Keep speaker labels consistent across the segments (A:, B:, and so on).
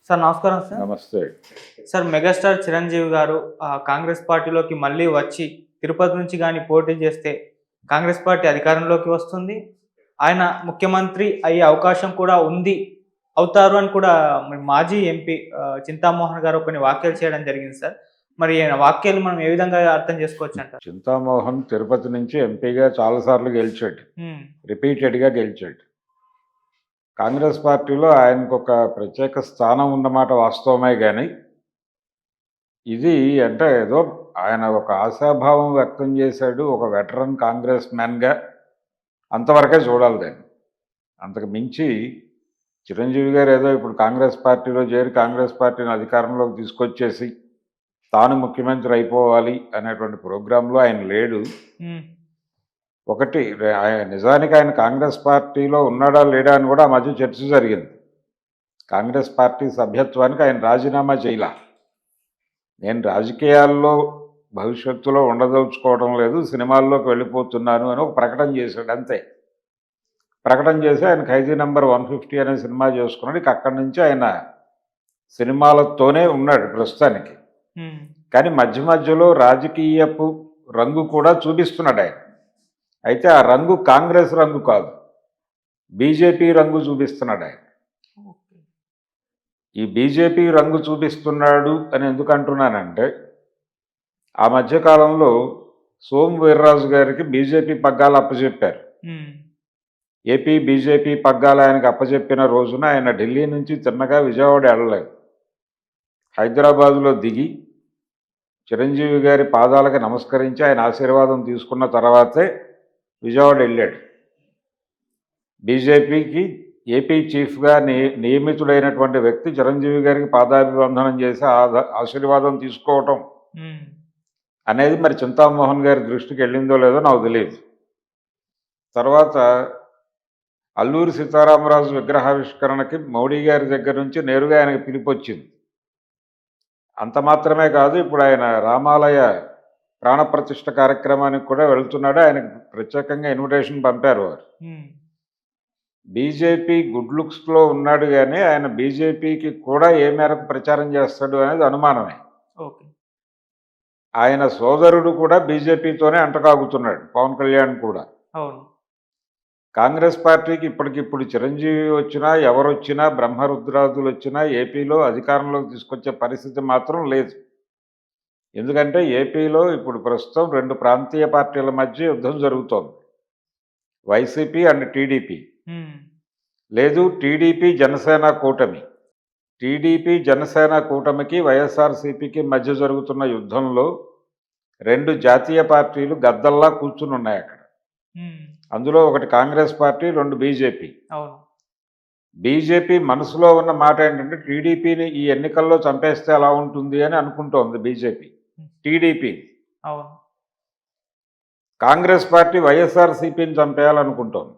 A: Sir నమస్కారం sir.
B: నమస్తే.
A: Sir megastar Chiranjeevi గారు కాంగ్రెస్ పార్టీలోకి మళ్ళీ వచ్చి తిరుపతి నుంచి గాని పోటీ చేస్తే కాంగ్రెస్ పార్టీ అధికారంలోకి వస్తుంది. ఆయన ముఖ్యమంత్రి అయ్యే అవకాశం కూడా ఉంది. అవుతారు అని కూడా మరి మాజీ ఎంపీ చింతామోహన్ గారు కొన్ని వ్యాఖ్యలు చేయడం జరిగింది సార్. మరి ఆయన వ్యాఖ్యలు మనం ఏ విధంగా అర్థం చేసుకోవచ్చంటారు?
B: చింతామోహన్ తిరుపతి నుంచి ఎంపీగా చాలా సార్లు గెలిచాడు.
A: హ్మ్.
B: రిపీటెడ్‌గా గెలిచాడు. కాంగ్రెస్ పార్టీలో ఆయనకొక ప్రత్యేక స్థానం ఉన్నమాట వాస్తవమే గానీ, ఇది అంటే ఏదో ఆయన ఒక ఆశాభావం వ్యక్తం చేశాడు. ఒక వెటరన్ కాంగ్రెస్ మ్యాన్‌గా అంతవరకే చూడాలి దాన్ని. అంతకు మించి చిరంజీవి గారు ఏదో ఇప్పుడు కాంగ్రెస్ పార్టీలో చేరి కాంగ్రెస్ పార్టీని అధికారంలోకి తీసుకొచ్చేసి తాను ముఖ్యమంత్రి అయిపోవాలి అనేటువంటి ప్రోగ్రాంలో ఆయన లేడు.
A: హ్మ్.
B: ఒకటి నిజానికి ఆయన కాంగ్రెస్ పార్టీలో ఉన్నాడా లేడా అని కూడా ఆ మధ్య చర్చ జరిగింది. కాంగ్రెస్ పార్టీ సభ్యత్వానికి ఆయన రాజీనామా చేయలా. నేను రాజకీయాల్లో భవిష్యత్తులో ఉండదలుచుకోవడం లేదు, సినిమాల్లోకి వెళ్ళిపోతున్నాను అని ఒక ప్రకటన చేశాడు అంతే. ప్రకటన చేసి ఆయన ఖైదీ నంబర్ 150 అనే సినిమా చేసుకున్నాడు. ఇక అక్కడి నుంచి ఆయన సినిమాలతోనే ఉన్నాడు ప్రస్తుతానికి.
A: హ్మ్.
B: కానీ మధ్య మధ్యలో రాజకీయపు రంగు కూడా చూపిస్తున్నాడు ఆయన. అయితే ఆ రంగు కాంగ్రెస్ రంగు కాదు, బీజేపీ రంగు చూపిస్తున్నాడు ఆయన.
A: ఓకే.
B: ఈ బీజేపీ రంగు చూపిస్తున్నాడు అని ఎందుకు అంటున్నానంటే, ఆ మధ్యకాలంలో సోము వీర్రాజు గారికి బీజేపీ పగ్గాలు అప్పచెప్పారు.
A: హ్మ్.
B: ఏపీ బీజేపీ పగ్గాలు ఆయనకు అప్పచెప్పిన రోజున ఆయన ఢిల్లీ నుంచి తిన్నగా విజయవాడ వెళ్ళలేదు. హైదరాబాదులో దిగి చిరంజీవి గారి పాదాలకు నమస్కరించి ఆయన ఆశీర్వాదం తీసుకున్న తర్వాతే విజయవాడ వెళ్ళాడు. బీజేపీకి ఏపీ చీఫ్గా నియమితుడైనటువంటి వ్యక్తి చిరంజీవి గారికి పాదాభివందనం చేసి ఆశీర్వాదం తీసుకోవటం
A: హ్మ్.
B: అనేది మరి చింతామోహన్ గారి దృష్టికి వెళ్ళిందో లేదో నాకు తెలియదు. తర్వాత అల్లూరి సీతారామరాజు విగ్రహావిష్కరణకి మోడీ గారి దగ్గర నుంచి నేరుగా ఆయనకు పిలుపొచ్చింది. అంత మాత్రమే కాదు, ఇప్పుడు ఆయన రామాలయ ప్రాణప్రతిష్ఠ కార్యక్రమానికి కూడా వెళ్తున్నాడు. ఆయనకు ప్రత్యేకంగా ఇన్విటేషన్ పంపారు వారు.
A: హ్మ్.
B: బీజేపీ గుడ్ లుక్స్లో ఉన్నాడు కానీ ఆయన బీజేపీకి కూడా ఏ మేరకు ప్రచారం చేస్తాడు అనేది అనుమానమే.
A: ఓకే.
B: ఆయన సోదరుడు కూడా బీజేపీతోనే అంటకాగుతున్నాడు, పవన్ కళ్యాణ్ కూడా.
A: అవును.
B: కాంగ్రెస్ పార్టీకి ఇప్పటికిప్పుడు చిరంజీవి వచ్చినా ఎవరొచ్చినా బ్రహ్మరుద్రాదులు వచ్చినా ఏపీలో అధికారంలోకి తీసుకొచ్చే పరిస్థితి మాత్రం లేదు. ఎందుకంటే ఏపీలో ఇప్పుడు ప్రస్తుతం 2 ప్రాంతీయ పార్టీల మధ్య యుద్ధం జరుగుతోంది, వైసీపీ అండ్ టీడీపీ.
A: హ్మ్.
B: లేదు, టీడీపీ జనసేన కూటమి. టీడీపీ జనసేన కూటమికి వైఎస్ఆర్సీపీకి మధ్య జరుగుతున్న యుద్ధంలో 2 జాతీయ పార్టీలు గద్దల్లా కూర్చుని ఉన్నాయి అక్కడ.
A: హ్మ్.
B: అందులో ఒకటి కాంగ్రెస్ పార్టీ, 2 బీజేపీ.
A: అవును.
B: బీజేపీ మనసులో ఉన్న మాట ఏంటంటే టీడీపీని ఈ ఎన్నికల్లో చంపేస్తే ఎలా ఉంటుంది అని అనుకుంటోంది బీజేపీ.
A: హ్మ్.
B: టీడీపీ.
A: అవును.
B: కాంగ్రెస్ పార్టీ వైఎస్ఆర్సీపీని చంపేయాలనుకుంటోంది.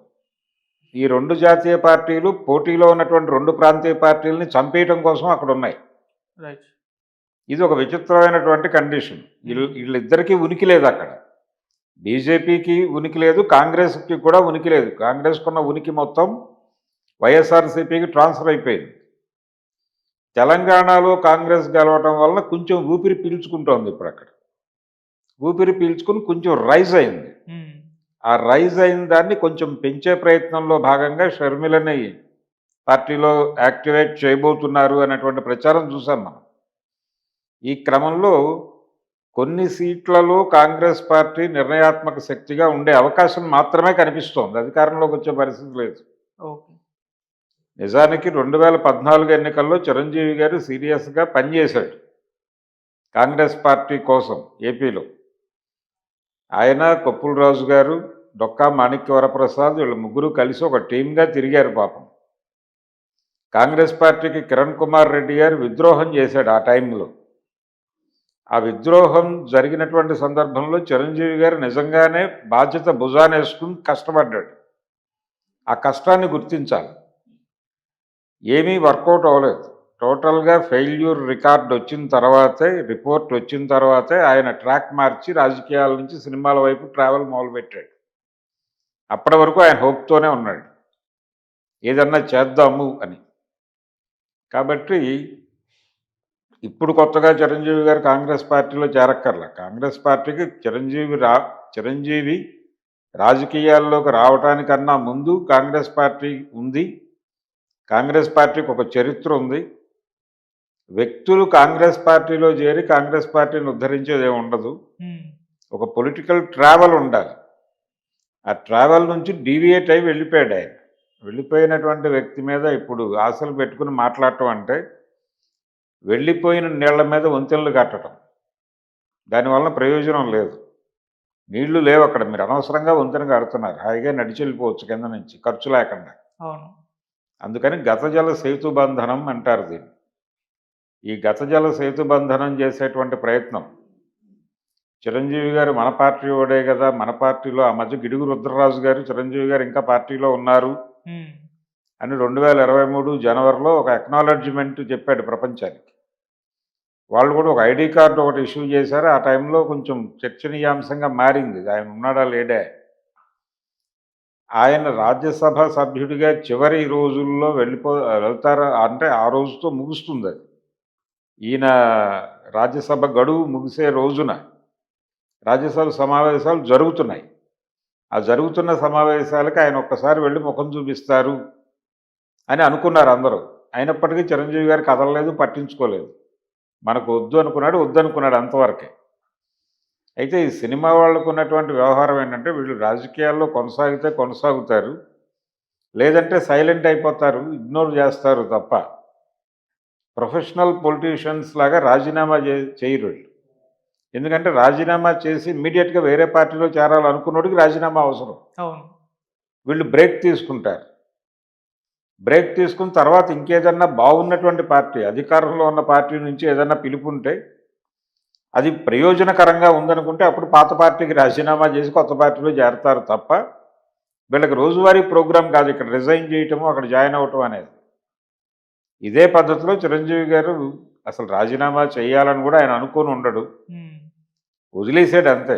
B: ఈ 2 జాతీయ పార్టీలు పోటీలో ఉన్నటువంటి 2 ప్రాంతీయ పార్టీలని చంపేయటం కోసం అక్కడ ఉన్నాయి.
A: రైట్.
B: ఇది ఒక విచిత్రమైనటువంటి కండిషన్. వీళ్ళిద్దరికీ ఉనికి లేదు అక్కడ. బీజేపీకి ఉనికి లేదు, కాంగ్రెస్కి కూడా ఉనికి లేదు. కాంగ్రెస్కున్న ఉనికి మొత్తం వైఎస్ఆర్సీపీకి ట్రాన్స్ఫర్ అయిపోయింది. తెలంగాణలో కాంగ్రెస్ గెలవటం వలన కొంచెం ఊపిరి పీల్చుకుంటోంది ఇప్పుడు అక్కడ. ఊపిరి పీల్చుకుని కొంచెం రైజ్ అయింది.
A: హ్మ్.
B: ఆ రైజ్ అయిన దాన్ని కొంచెం పెంచే ప్రయత్నంలో భాగంగా షర్మిలని పార్టీలో యాక్టివేట్ చేయబోతున్నారు అనేటువంటి ప్రచారం చూసాం మనం. ఈ క్రమంలో కొన్ని సీట్లలో కాంగ్రెస్ పార్టీ నిర్ణయాత్మక శక్తిగా ఉండే అవకాశం మాత్రమే కనిపిస్తోంది, అధికారంలోకి వచ్చే పరిస్థితి లేదు.
A: ఓకే.
B: నిజానికి 2014 ఎన్నికల్లో చిరంజీవి గారు సీరియస్గా పనిచేశాడు కాంగ్రెస్ పార్టీ కోసం ఏపీలో. ఆయన, కొప్పుల రాజు గారు, డొక్కా మాణిక్య వరప్రసాద్ వీళ్ళు ముగ్గురు కలిసి ఒక టీమ్గా తిరిగారు పాపం. కాంగ్రెస్ పార్టీకి కిరణ్ కుమార్ రెడ్డి గారు విద్రోహం చేశాడు ఆ టైంలో. ఆ విద్రోహం జరిగినటువంటి సందర్భంలో చిరంజీవి గారు నిజంగానే బాధ్యత భుజానేసుకుని కష్టపడ్డాడు. ఆ కష్టాన్ని గుర్తించాలి. ఏమీ వర్కౌట్ అవ్వలేదు. టోటల్గా ఫెయిల్యూర్ రికార్డ్ వచ్చిన తర్వాతే, రిపోర్ట్ వచ్చిన తర్వాతే ఆయన ట్రాక్ మార్చి రాజకీయాల నుంచి సినిమాల వైపు ట్రావెల్ మొదలుపెట్టాడు. అప్పటి వరకు ఆయన హోప్తోనే ఉన్నాడు, ఏదన్నా చేద్దాము అని. కాబట్టి ఇప్పుడు కొత్తగా చిరంజీవి గారు కాంగ్రెస్ పార్టీలో చేరక్కర్లా. కాంగ్రెస్ పార్టీకి చిరంజీవి రాజకీయాల్లోకి రావటానికన్నా ముందు కాంగ్రెస్ పార్టీ ఉంది. కాంగ్రెస్ పార్టీకి ఒక చరిత్ర ఉంది. వ్యక్తులు కాంగ్రెస్ పార్టీలో చేరి కాంగ్రెస్ పార్టీని ఉద్ధరించేది ఏమి ఉండదు. ఒక పొలిటికల్ ట్రావెల్ ఉండాలి. ఆ ట్రావెల్ నుంచి డీవియేట్ అయి వెళ్ళిపోయాడు ఆయన. వెళ్ళిపోయినటువంటి వ్యక్తి మీద ఇప్పుడు ఆశలు పెట్టుకుని మాట్లాడటం అంటే వెళ్ళిపోయిన నీళ్ల మీద వంతెనలు కట్టడం. దానివల్ల ప్రయోజనం లేదు. నీళ్లు లేవు అక్కడ. మీరు అనవసరంగా వంతెన కడుతున్నారు. హాయిగా నడిచి వెళ్ళిపోవచ్చు కింద నుంచి ఖర్చు లేకుండా.
A: అవును.
B: అందుకని గతజల సేతుబంధనం అంటారు దీన్ని. ఈ గతజల సేతుబంధనం చేసేటువంటి ప్రయత్నం చిరంజీవి గారు మన పార్టీ ఓడే కదా, మన పార్టీలో ఆ మధ్య గిడుగు రుద్రరాజు గారు చిరంజీవి గారు ఇంకా పార్టీలో ఉన్నారు అని 2023 జనవరిలో ఒక అక్నాలెడ్జ్మెంట్ చెప్పాడు ప్రపంచానికి. వాళ్ళు కూడా ఒక ఐడి కార్డు ఒకటి ఇష్యూ చేశారు. ఆ టైంలో కొంచెం చర్చనీయాంశంగా మారింది. ఆయన ఉన్నాడా లేడే. ఆయన రాజ్యసభ సభ్యుడిగా చివరి రోజుల్లో వెళ్తారా అంటే ఆ రోజుతో ముగుస్తుంది అది. ఈయన రాజ్యసభ గడువు ముగిసే రోజున రాజ్యసభ సమావేశాలు జరుగుతున్నాయి. ఆ జరుగుతున్న సమావేశాలకు ఆయన ఒక్కసారి వెళ్ళి ముఖం చూపిస్తారు అని అనుకున్నారు అందరూ. అయినప్పటికీ చిరంజీవి గారు కదలలేదు, పట్టించుకోలేదు. మనకు వద్దనుకున్నాడు అంతవరకే. అయితే ఈ సినిమా వాళ్ళకు ఉన్నటువంటి వ్యవహారం ఏంటంటే వీళ్ళు రాజకీయాల్లో కొనసాగితే కొనసాగుతారు, లేదంటే సైలెంట్ అయిపోతారు, ఇగ్నోర్ చేస్తారు తప్ప ప్రొఫెషనల్ పొలిటీషియన్స్ లాగా రాజీనామా చేయరు వీళ్ళు. ఎందుకంటే రాజీనామా చేసి ఇమ్మీడియట్గా వేరే పార్టీలో చేరాలనుకున్నోడికి రాజీనామా అవసరం. వీళ్ళు బ్రేక్ తీసుకుంటారు. బ్రేక్ తీసుకున్న తర్వాత ఇంకేదన్నా బాగున్నటువంటి పార్టీ, అధికారంలో ఉన్న పార్టీ నుంచి ఏదన్నా పిలుపుంటే అది ప్రయోజనకరంగా ఉందనుకుంటే అప్పుడు పాత పార్టీకి రాజీనామా చేసి కొత్త పార్టీలో చేరతారు తప్ప వీళ్ళకి రోజువారీ ప్రోగ్రాం కాదు ఇక్కడ రిజైన్ చేయటము, అక్కడ జాయిన్ అవ్వటం అనేది. ఇదే పద్ధతిలో చిరంజీవి గారు అసలు రాజీనామా చేయాలని కూడా ఆయన అనుకొని ఉండడు. వదిలేసాడు అంతే.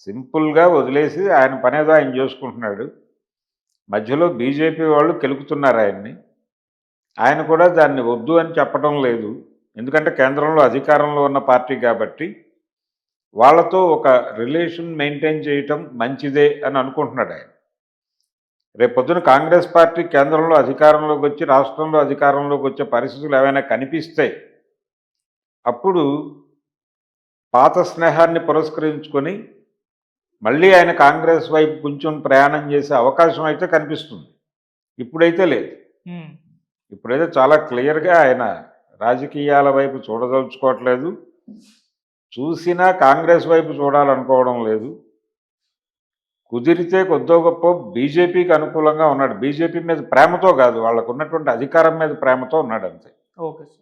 B: సింపుల్గా వదిలేసి ఆయన పనేదో ఆయన చేసుకుంటున్నాడు. మధ్యలో బీజేపీ వాళ్ళు కెలుకుతున్నారు ఆయన్ని. ఆయన కూడా దాన్ని వద్దు అని చెప్పడం లేదు. ఎందుకంటే కేంద్రంలో అధికారంలో ఉన్న పార్టీ కాబట్టి వాళ్ళతో ఒక రిలేషన్ మెయింటైన్ చేయటం మంచిదే అని అనుకుంటున్నాడు ఆయన. రేపొద్దున కాంగ్రెస్ పార్టీ కేంద్రంలో అధికారంలోకి వచ్చి రాష్ట్రంలో అధికారంలోకి వచ్చే పరిస్థితులు ఏమైనా కనిపిస్తే అప్పుడు పాత స్నేహాన్ని పురస్కరించుకొని మళ్ళీ ఆయన కాంగ్రెస్ వైపు కొంచెం ప్రయాణం చేసే అవకాశం అయితే కనిపిస్తుంది. ఇప్పుడైతే లేదు. ఇప్పుడైతే చాలా క్లియర్గా ఆయన రాజకీయాల వైపు చూడదలుచుకోవట్లేదు. చూసినా కాంగ్రెస్ వైపు చూడాలనుకోవడం లేదు. కుదిరితే కొద్దో గొప్ప బీజేపీకి అనుకూలంగా ఉన్నాడు. బీజేపీ మీద ప్రేమతో కాదు, వాళ్ళకు ఉన్నటువంటి అధికారం మీద ప్రేమతో ఉన్నాడు అంతే.
A: Okay sir.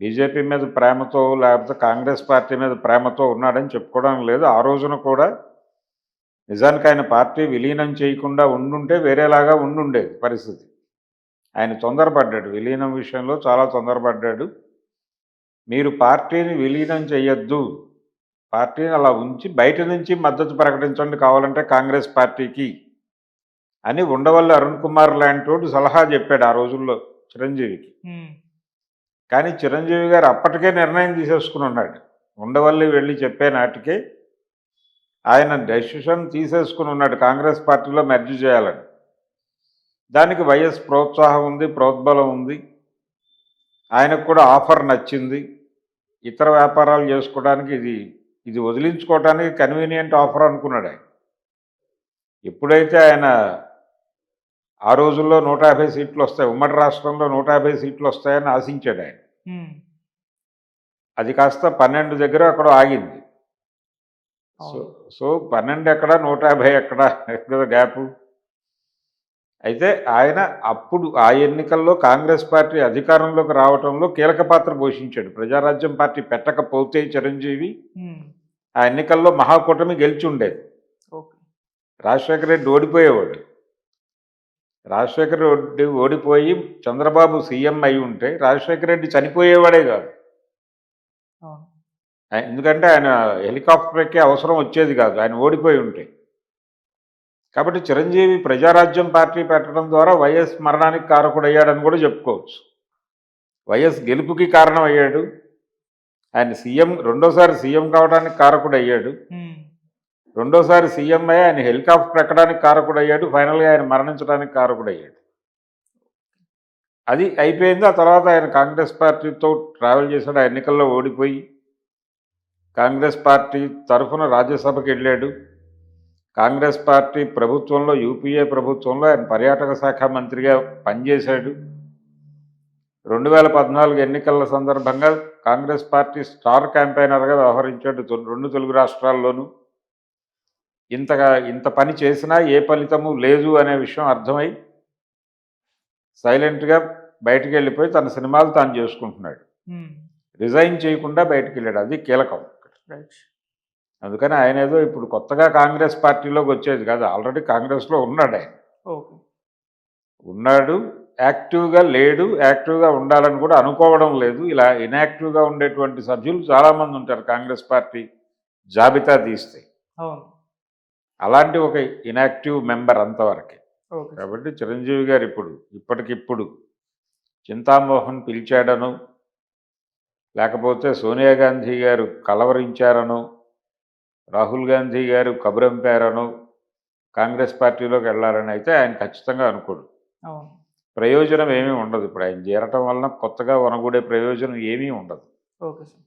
B: బీజేపీ మీద ప్రేమతో లేకపోతే కాంగ్రెస్ పార్టీ మీద ప్రేమతో ఉన్నాడని చెప్పుకోవడం లేదు. ఆ రోజున కూడా నిజానికి ఆయన పార్టీ విలీనం చేయకుండా ఉండుంటే వేరేలాగా ఉండుండేది పరిస్థితి. ఆయన తొందరపడ్డాడు, విలీనం విషయంలో చాలా తొందరపడ్డాడు. మీరు పార్టీని విలీనం చేయొద్దు, పార్టీని అలా ఉంచి బయట నుంచి మద్దతు ప్రకటించండి కావాలంటే కాంగ్రెస్ పార్టీకి అని ఉండవల్లి అరుణ్ కుమార్ లాంటి సలహా చెప్పాడు ఆ రోజుల్లో చిరంజీవికి. కానీ చిరంజీవి గారు అప్పటికే నిర్ణయం తీసేసుకుని ఉన్నాడు. ఉండవల్లి వెళ్ళి చెప్పే నాటికే ఆయన డెసిషన్ తీసేసుకుని ఉన్నాడు కాంగ్రెస్ పార్టీలో మెర్జ్ చేయాలని. దానికి వైఎస్ ప్రోత్సాహం ఉంది, ప్రోద్బలం ఉంది. ఆయనకు కూడా ఆఫర్ నచ్చింది. ఇతర వ్యాపారాలు చేసుకోవడానికి ఇది వదిలించుకోవడానికి కన్వీనియంట్ ఆఫర్ అనుకున్నాడు ఆయన. ఎప్పుడైతే ఆయన ఆ రోజుల్లో 150 సీట్లు వస్తాయి, ఉమ్మడి రాష్ట్రంలో 150 సీట్లు వస్తాయని ఆశించాడు ఆయన. అది కాస్త 12 దగ్గర అక్కడ ఆగింది. సో 12 ఎక్కడ 150 ఎక్కడ గ్యాపు. అయితే ఆయన అప్పుడు ఆ ఎన్నికల్లో కాంగ్రెస్ పార్టీ అధికారంలోకి రావడంలో కీలక పాత్ర పోషించాడు. ప్రజారాజ్యం పార్టీ పెట్టకపోతే చిరంజీవి ఆ ఎన్నికల్లో మహాకూటమి గెలిచి ఉండేది. రాజశేఖర రెడ్డి ఓడిపోయేవాడు. రాజశేఖర రెడ్డి ఓడిపోయి చంద్రబాబు సీఎం అయి ఉంటే రాజశేఖర రెడ్డి చనిపోయేవాడే కాదు. ఎందుకంటే ఆయన హెలికాప్టర్ ఎక్కే అవసరం వచ్చేది కాదు ఆయన ఓడిపోయి ఉంటే. కాబట్టి చిరంజీవి ప్రజారాజ్యం పార్టీ పెట్టడం ద్వారా వైఎస్ మరణానికి కారకుడయ్యాడని కూడా చెప్పుకోవచ్చు. వైఎస్ గెలుపుకి కారణం అయ్యాడు. ఆయన సీఎం రెండోసారి సీఎం కావడానికి కారకుడు అయ్యాడు.
A: ఉమ్,
B: రెండోసారి సీఎం అయ్యి ఆయన హెలికాప్టర్ ఎక్కడానికి కారకుడు అయ్యాడు. ఫైనల్గా ఆయన మరణించడానికి కారకుడు అయ్యాడు. అది అయిపోయింది. ఆ తర్వాత ఆయన కాంగ్రెస్ పార్టీతో ట్రావెల్ చేశాడు. ఆ ఎన్నికల్లో ఓడిపోయి కాంగ్రెస్ పార్టీ తరఫున రాజ్యసభకి వెళ్ళాడు. కాంగ్రెస్ పార్టీ ప్రభుత్వంలో యూపీఏ ప్రభుత్వంలో ఆయన పర్యాటక శాఖ మంత్రిగా పనిచేశాడు. 2014 ఎన్నికల సందర్భంగా కాంగ్రెస్ పార్టీ స్టార్ క్యాంపెయినర్గా వ్యవహరించాడు. రెండు తెలుగు రాష్ట్రాల్లోనూ ఇంత పని చేసినా ఏ ఫలితము లేదు అనే విషయం అర్థమై సైలెంట్గా బయటికి వెళ్ళిపోయి తన సినిమాలు తాను చేసుకుంటున్నాడు.
A: ఉమ్,
B: రిజైన్ చేయకుండా బయటికి వెళ్ళాడు. అది కీలకం.
A: రైట్.
B: అందుకని ఆయన ఏదో ఇప్పుడు కొత్తగా కాంగ్రెస్ పార్టీలోకి వచ్చేది కాదు. ఆల్రెడీ కాంగ్రెస్లో ఉన్నాడు ఆయన.
A: ఓకే.
B: ఉన్నాడు, యాక్టివ్గా లేడు. యాక్టివ్గా ఉండాలని కూడా అనుకోవడం లేదు. ఇలా ఇన్యాక్టివ్గా ఉండేటువంటి సభ్యులు చాలామంది ఉంటారు కాంగ్రెస్ పార్టీ జాబితా తీస్తే.
A: అవును.
B: అలాంటి ఒక ఇన్యాక్టివ్ మెంబర్ అంతవరకే.
A: ఓకే.
B: కాబట్టి చిరంజీవి గారు ఇప్పటికిప్పుడు చింతామోహన్ పిలిచాడను, లేకపోతే సోనియా గాంధీ గారు కలవరించారను, రాహుల్ గాంధీ గారు కబురంపారను కాంగ్రెస్ పార్టీలోకి వెళ్ళాలని అయితే ఆయన ఖచ్చితంగా అనుకోడు.
A: అవును.
B: ప్రయోజనం ఏమీ ఉండదు. ఇప్పుడు ఆయన చేరటం వలన కొత్తగా వనగూడే ప్రయోజనం ఏమీ ఉండదు.
A: Okay sir.